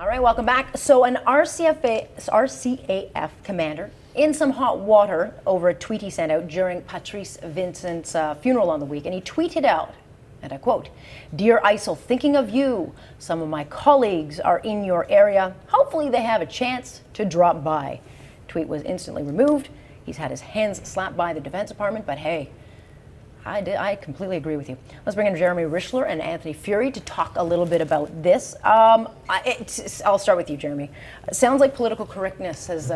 All right, welcome back. So an RCAF commander in some hot water over a tweet he sent out during Patrice Vincent's funeral on the week, and he tweeted out, and I quote, "Dear ISIL, thinking of you. Some of my colleagues are in your area. Hopefully they have a chance to drop by." Tweet was instantly removed. He's had his hands slapped by the Defense Department, but hey, I completely agree with you. Let's bring in Jeremy Richler and Anthony Fury to talk a little bit about this. I'll start with you, Jeremy. It sounds like political correctness has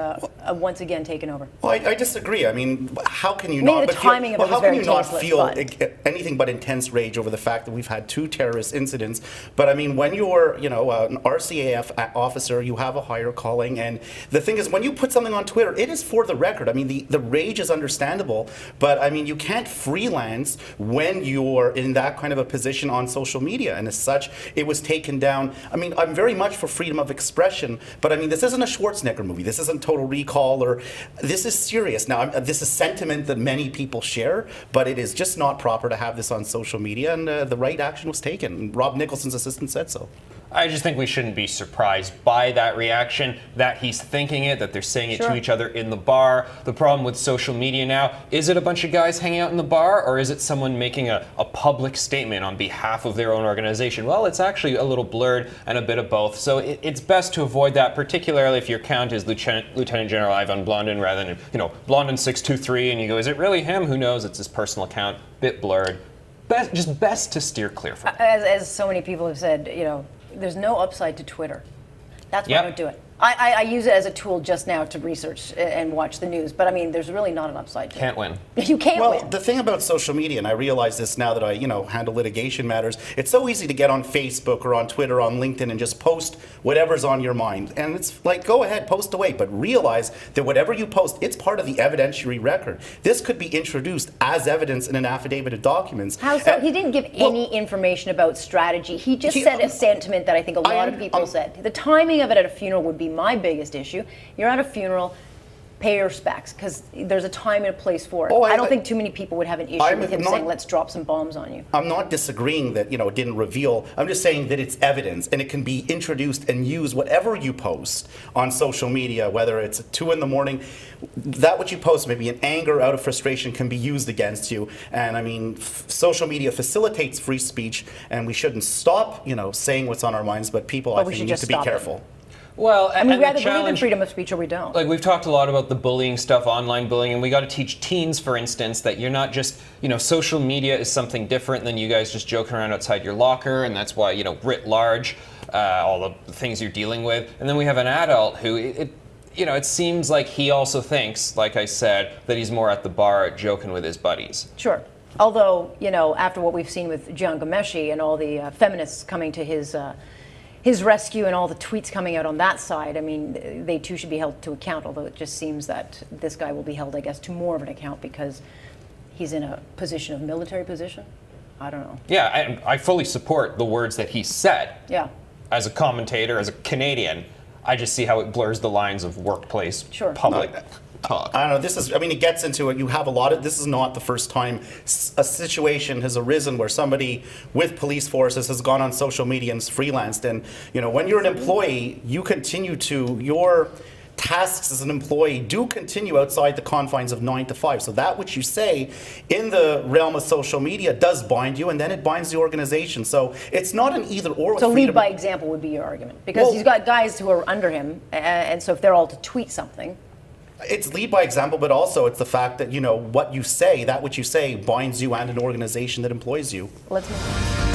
once again taken over. Well, I disagree. I mean, how can you Maybe not? the timing of it was how can very you not tasteless, feel but anything but intense rage over the fact that we've had 2 terrorist incidents? But I mean, when you're, an RCAF officer, you have a higher calling, and the thing is, when you put something on Twitter, it is for the record. I mean, the rage is understandable, but I mean, you can't freelance when you're in that kind of a position on social media, and as such, it was taken down. I mean, I'm very much for freedom of expression, but I mean, this isn't a Schwarzenegger movie. This isn't Total Recall, or this is serious. Now, this is sentiment that many people share, but it is just not proper to have this on social media, and the right action was taken. Rob Nicholson's assistant said so. I just think we shouldn't be surprised by that reaction, that he's thinking it, that they're saying it to each other in the bar. The problem with social media now, is it a bunch of guys hanging out in the bar, or is it someone making a public statement on behalf of their own organization? Well, it's actually a little blurred and a bit of both. So it's best to avoid that, particularly if your account is Lieutenant General Ivan Blondin rather than, Blondin 623, and you go, is it really him? Who knows? It's his personal account, bit blurred. Best to steer clear from it. as so many people have said, there's no upside to Twitter. That's why I don't do it. I use it as a tool just now to research and watch the news, but I mean, there's really not an upside to it. Can't win. You can't win. Well, the thing about social media, and I realize this now that I, handle litigation matters, it's so easy to get on Facebook or on Twitter, on LinkedIn, and just post whatever's on your mind. And it's like, go ahead, post away, but realize that whatever you post, it's part of the evidentiary record. This could be introduced as evidence in an affidavit of documents. How so? He didn't give any information about strategy. He just said a sentiment that I think a lot of people said. The timing of it at a funeral would be my biggest issue. You're at a funeral, pay your respects, because there's a time and a place for it. I don't think too many people would have an issue with him saying, let's drop some bombs on you. I'm not disagreeing that, it didn't reveal. I'm just saying that it's evidence, and it can be introduced and used whatever you post on social media, whether it's at 2 a.m, that what you post, maybe in anger, out of frustration, can be used against you. And I mean, social media facilitates free speech, and we shouldn't stop, saying what's on our minds, but people, I think, need to be careful. Well, I mean, we either believe in freedom of speech or we don't. Like, we've talked a lot about the bullying stuff, online bullying, and we got to teach teens, for instance, that you're not just, social media is something different than you guys just joking around outside your locker, and that's why, writ large, all the things you're dealing with. And then we have an adult who, it seems like he also thinks, like I said, that he's more at the bar joking with his buddies. Sure. Although, after what we've seen with Jian Ghomeshi and all the feminists coming to his rescue and all the tweets coming out on that side, I mean, they too should be held to account, although it just seems that this guy will be held, I guess, to more of an account because he's in a position of military position. I don't know. Yeah, I fully support the words that he said. Yeah. As a commentator, as a Canadian, I just see how it blurs the lines of workplace, public talk. I don't know, it gets into it. You have a lot of, this is not the first time a situation has arisen where somebody with police forces has gone on social media and is freelanced. And, when you're an employee, you continue to, your tasks as an employee do continue outside the confines of 9 to 5. So that which you say in the realm of social media does bind you, and then it binds the organization. So it's not an either or. So lead by example would be your argument, because he's got guys who are under him, and so if they're all to tweet something. It's lead by example, but also it's the fact that, what you say, that which you say binds you and an organization that employs you. Let's move on.